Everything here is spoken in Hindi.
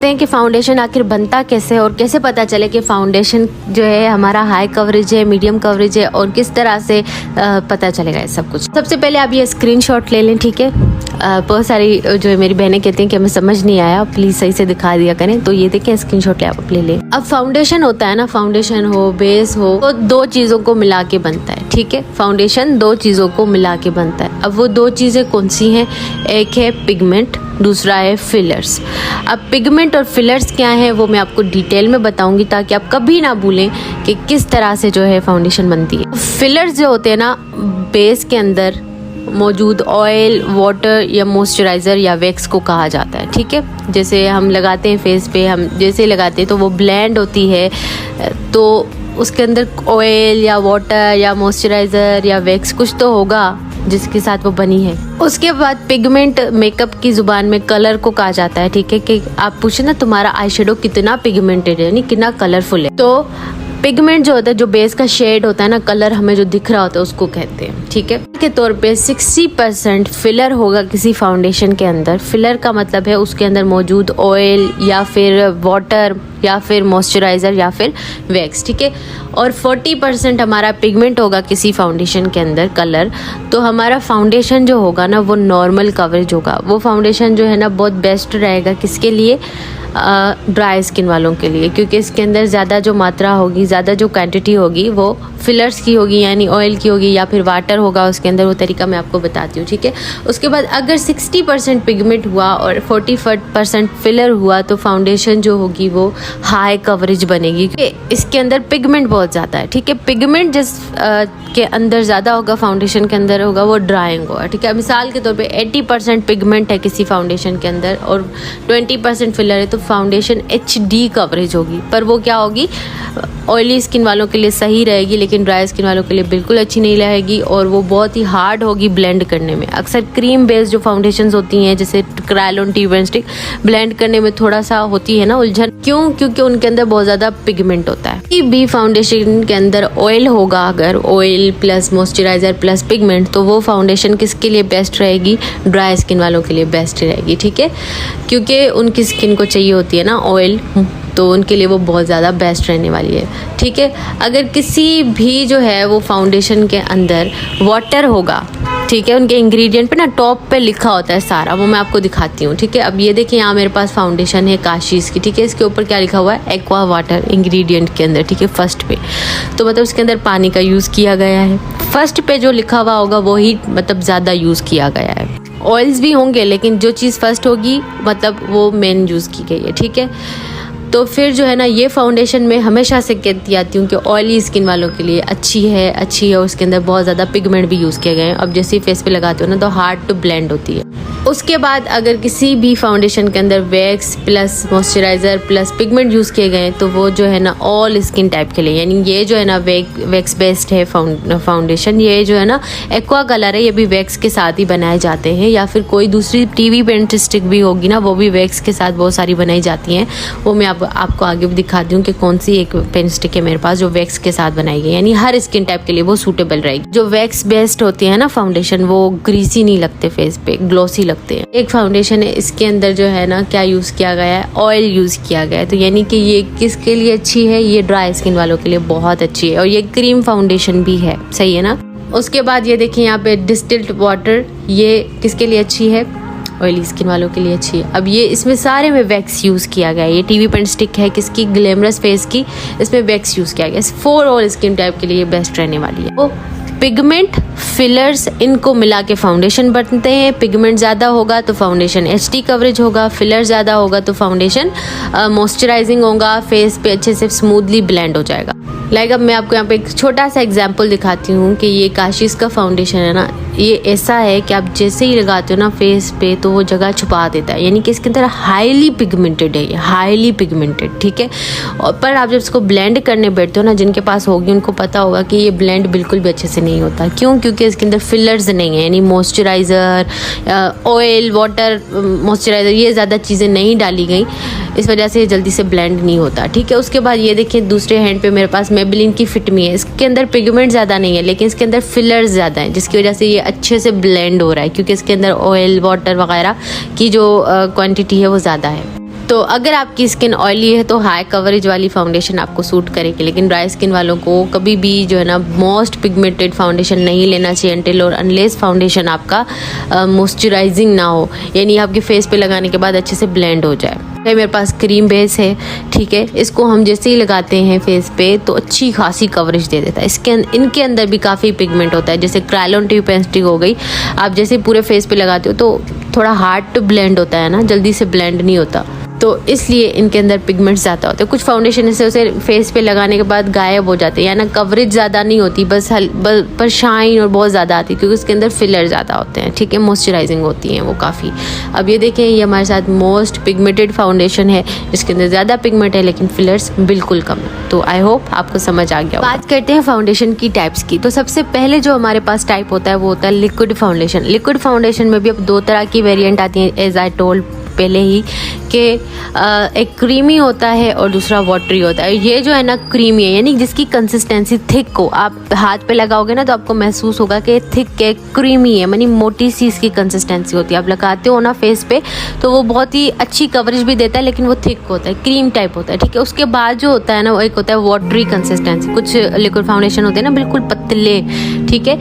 हैं कि फाउंडेशन आखिर बनता कैसे और कैसे पता चले कि फाउंडेशन जो है हमारा हाई कवरेज है, मीडियम कवरेज है, और किस तरह से पता चलेगा ये सब कुछ। सबसे पहले आप ये स्क्रीनशॉट ले लें, ठीक है। बहुत सारी जो है मेरी बहनें कहती हैं कि हमें समझ नहीं आया, प्लीज़ सही से दिखा दिया करें, तो ये देखें स्क्रीनशॉट आप ले लें। अब फाउंडेशन होता है ना, फाउंडेशन हो बेस हो, तो दो चीज़ों को मिला के बनता है, ठीक है। फाउंडेशन दो चीज़ों को मिला के बनता है। अब वो दो चीज़ें कौन सी हैं? एक है पिगमेंट, दूसरा है फिलर्स। अब पिगमेंट और फिलर्स क्या है वो मैं आपको डिटेल में बताऊंगी ताकि आप कभी ना भूलें कि किस तरह से जो है फाउंडेशन बनती है। फिलर्स जो होते हैं ना, बेस के अंदर मौजूद ऑयल, वाटर या मॉइस्चराइज़र या वैक्स को कहा जाता है, ठीक है। जैसे हम लगाते हैं फेस पे, हम जैसे लगाते हैं तो वो ब्लेंड होती है, तो उसके अंदर ऑयल या वाटर या मॉइस्चराइज़र या वैक्स कुछ तो होगा जिसके साथ वो बनी है। उसके बाद पिगमेंट मेकअप की जुबान में कलर को कहा जाता है, ठीक है। कि आप पूछे ना तुम्हारा आई शेडो कितना पिगमेंटेड है, यानी कितना कलरफुल है, तो पिगमेंट जो होता है, जो बेस का शेड होता है ना, कलर हमें जो दिख रहा होता है उसको कहते हैं, ठीक है। के तौर पे 60% फिलर होगा किसी फाउंडेशन के अंदर। फिलर का मतलब है उसके अंदर मौजूद ऑयल या फिर वाटर या फिर मॉइस्चराइज़र या फिर वैक्स, ठीक है। और 40% हमारा पिगमेंट होगा किसी फाउंडेशन के अंदर, कलर। तो हमारा फाउंडेशन जो होगा ना वो नॉर्मल कवरेज होगा। वो फाउंडेशन जो है ना बहुत बेस्ट रहेगा किसके लिए? ड्राई स्किन वालों के लिए, क्योंकि इसके अंदर ज़्यादा जो मात्रा होगी, ज़्यादा जो क्वांटिटी होगी वो फिलर्स की होगी, यानी ऑयल की होगी या फिर वाटर होगा उसके अंदर। वो तरीका मैं आपको बताती हूँ, ठीक है। उसके बाद अगर 60% पिगमेंट हुआ और 40% फिलर हुआ तो फाउंडेशन जो होगी वो हाई कवरेज बनेगी, क्योंकि इसके अंदर पिगमेंट बहुत ज़्यादा है, ठीक है। पिगमेंट जिस के अंदर ज़्यादा होगा, फाउंडेशन के अंदर होगा, वो ड्राइंग होगा, ठीक है। मिसाल के तौर पे 80% पिगमेंट है किसी फाउंडेशन के अंदर और 20% फिलर है, तो फाउंडेशन HD कवरेज होगी। पर वो क्या होगी? ऑयली स्किन वालों के लिए सही रहेगी, लेकिन ड्राई स्किन वालों के लिए बिल्कुल अच्छी नहीं रहेगी, और वो बहुत ही हार्ड होगी ब्लेंड करने में। अक्सर क्रीम बेस्ड जो फाउंडेशंस होती हैं, जैसे क्रायोन टी स्टिक, ब्लेंड करने में थोड़ा सा होती है ना उलझन। क्यों? क्योंकि उनके अंदर बहुत ज़्यादा पिगमेंट होता है। किसी भी फाउंडेशन के अंदर ऑयल होगा, अगर oil plus moisturiser plus pigment, तो वो फाउंडेशन किसके लिए बेस्ट रहेगी? ड्राई स्किन वालों के लिए बेस्ट रहेगी, ठीक है। क्योंकि उनकी स्किन को चाहिए होती है ना ऑयल, तो उनके लिए वो बहुत ज़्यादा बेस्ट रहने वाली है, ठीक है। अगर किसी भी जो है वो फाउंडेशन के अंदर वाटर होगा, ठीक है, उनके इंग्रेडिएंट पे ना टॉप पे लिखा होता है सारा, वो मैं आपको दिखाती हूँ, ठीक है। अब ये देखिए यहाँ मेरे पास फाउंडेशन है काशीज़ की, ठीक है। इसके ऊपर क्या लिखा हुआ है? एक्वा वाटर इंग्रेडिएंट के अंदर, ठीक है, फर्स्ट पे। तो मतलब उसके अंदर पानी का यूज़ किया गया है। फर्स्ट पे जो लिखा हुआ होगा वही मतलब ज़्यादा यूज़ किया गया है। ऑयल्स भी होंगे, लेकिन जो चीज़ फर्स्ट होगी मतलब वो मेन यूज़ की गई है, ठीक है। तो फिर जो है ना, ये फाउंडेशन में हमेशा से कहती आती हूँ कि ऑयली स्किन वालों के लिए अच्छी है और उसके अंदर बहुत ज़्यादा पिगमेंट भी यूज़ किए गए हैं। अब जैसे फेस पे लगाते हो ना तो हार्ड टू ब्लेंड होती है। उसके बाद अगर किसी भी फाउंडेशन के अंदर wax plus moisturiser plus pigment use किए गए तो वो जो है ना ऑल स्किन टाइप के लिए, यानी ये जो है ना वैक्स बेस्ड है फाउंडेशन। ये जो है ना एक्वा कलर है, ये भी वैक्स के साथ ही बनाए जाते हैं, या फिर कोई दूसरी टीवी पेंट स्टिक भी होगी ना, वो भी वैक्स के साथ बहुत सारी बनाई जाती हैं। वो मैं आपको आगे भी दिखाती हूँ कि कौन सी एक पेन स्टिक है मेरे पास जो वैक्स के साथ बनाई गई, यानी हर स्किन टाइप के लिए वो सूटेबल रहेगी। जो वैक्स बेस्ड होती है ना फाउंडेशन, वो ग्रीसी नहीं लगते फेस पे, ग्लोसी लगते हैं। एक फाउंडेशन है, इसके अंदर जो है ना क्या यूज किया गया है? ऑयल यूज किया गया है। तो यानी कि ये किसके लिए अच्छी है? ये ड्राई स्किन वालों के लिए बहुत अच्छी है, और ये क्रीम फाउंडेशन भी है, सही है ना। उसके बाद ये देखिए यहाँ पे डिस्टिल्ड वाटर, ये किसके लिए अच्छी है? ऑयली स्किन वालों के लिए अच्छी है। अब ये इसमें सारे में वैक्स यूज़ किया गया है। ये टीवी पेंट स्टिक है किसकी? ग्लैमरस फेस की, इसमें वैक्स यूज़ किया गया है। फॉर ऑल स्किन टाइप के लिए बेस्ट रहने वाली है। वो पिगमेंट, फिलर्स, इनको मिला के फाउंडेशन बनते हैं। पिगमेंट ज़्यादा होगा तो फाउंडेशन HD कवरेज होगा, फिलर ज़्यादा होगा तो फाउंडेशन मॉइस्चराइजिंग होगा, फेस पे अच्छे से स्मूथली ब्लेंड हो जाएगा। अब मैं आपको यहाँ पे एक छोटा सा एग्जांपल दिखाती हूँ कि ये काशीज़ का फाउंडेशन है ना, ये ऐसा है कि आप जैसे ही लगाते हो ना फेस पे तो वो जगह छुपा देता है, यानी कि इसके अंदर हाईली पिगमेंटेड है, ये हाईली पिगमेंटेड, ठीक है। और पर आप जब इसको ब्लेंड करने बैठते हो ना, जिनके पास होगी उनको पता होगा कि ये ब्लेंड बिल्कुल भी अच्छे से नहीं होता। क्यों? क्योंकि इसके अंदर फिलर्स नहीं है, यानी मॉइस्चराइज़र, ऑयल, वाटर, मॉइस्चराइज़र, ये ज़्यादा चीज़ें नहीं डाली गई, इस वजह से ये जल्दी से ब्लेंड नहीं होता, ठीक है। उसके बाद ये देखिए दूसरे हैंड पे मेरे पास मेबेलिन की फिट मी है। इसके अंदर पिगमेंट ज़्यादा नहीं है, लेकिन इसके अंदर फिलर्स ज़्यादा हैं, जिसकी वजह से ये अच्छे से ब्लेंड हो रहा है, क्योंकि इसके अंदर ऑयल, वाटर वगैरह की जो क्वांटिटी है वो ज़्यादा है। तो अगर आपकी स्किन ऑयली है तो हाई कवरेज वाली फाउंडेशन आपको सूट करेगी, लेकिन ड्राई स्किन वालों को कभी भी जो है ना मोस्ट पिगमेंटेड फाउंडेशन नहीं लेना चाहिए अनटिल और अनलेस फाउंडेशन आपका मॉइस्चराइजिंग ना हो, यानी आपके फेस पे लगाने के बाद अच्छे से ब्लेंड हो जाए। मेरे पास क्रीम बेस है, ठीक है, इसको हम जैसे ही लगाते हैं फेस पे तो अच्छी खासी कवरेज दे देता है। इनके अंदर भी काफ़ी पिगमेंट होता है, जैसे क्रायोलन ट्यूब पेंस्टिक हो गई, आप जैसे पूरे फेस पे लगाते हो तो थोड़ा हार्ड टू ब्लेंड होता है ना, जल्दी से ब्लेंड नहीं होता, तो इसलिए इनके अंदर पिगमेंट ज़्यादा होते हैं। कुछ फाउंडेशन से उसे फेस पे लगाने के बाद गायब हो जाते हैं, या ना कवरेज ज़्यादा नहीं होती, बस पर शाइन और बहुत ज़्यादा आती है क्योंकि उसके अंदर फिलर ज़्यादा होते हैं, ठीक है, मॉइस्चराइजिंग होती हैं वो काफ़ी। अब ये देखें, ये हमारे साथ मोस्ट पिगमेंटेड फाउंडेशन है जिसके अंदर ज़्यादा पिगमेंट है लेकिन फिलर्स बिल्कुल कम है। तो आई होप आपको समझ आ गया। बात करते हैं फाउंडेशन की टाइप्स की। तो सबसे पहले जो हमारे पास टाइप होता है वो होता है लिक्विड फाउंडेशन। लिक्विड फाउंडेशन में भी अब 2 तरह की वेरिएंट आती हैं, एज आई टोल्ड पहले ही कि एक क्रीमी होता है और दूसरा वाटरी होता है। ये जो है ना क्रीमी है, यानी जिसकी कंसिस्टेंसी थिक हो, आप हाथ पे लगाओगे ना तो आपको महसूस होगा कि थिक है, क्रीमी है, यानी मोटी सी इसकी कंसिस्टेंसी होती है। आप लगाते हो ना फेस पे तो वो बहुत ही अच्छी कवरेज भी देता है, लेकिन वो थिक होता है, क्रीम टाइप होता है, ठीक है। उसके बाद जो होता है ना वो एक होता है वाटरी कंसिस्टेंसी। कुछ लिक्विड फाउंडेशन होते हैं ना बिल्कुल पतले, ठीक है,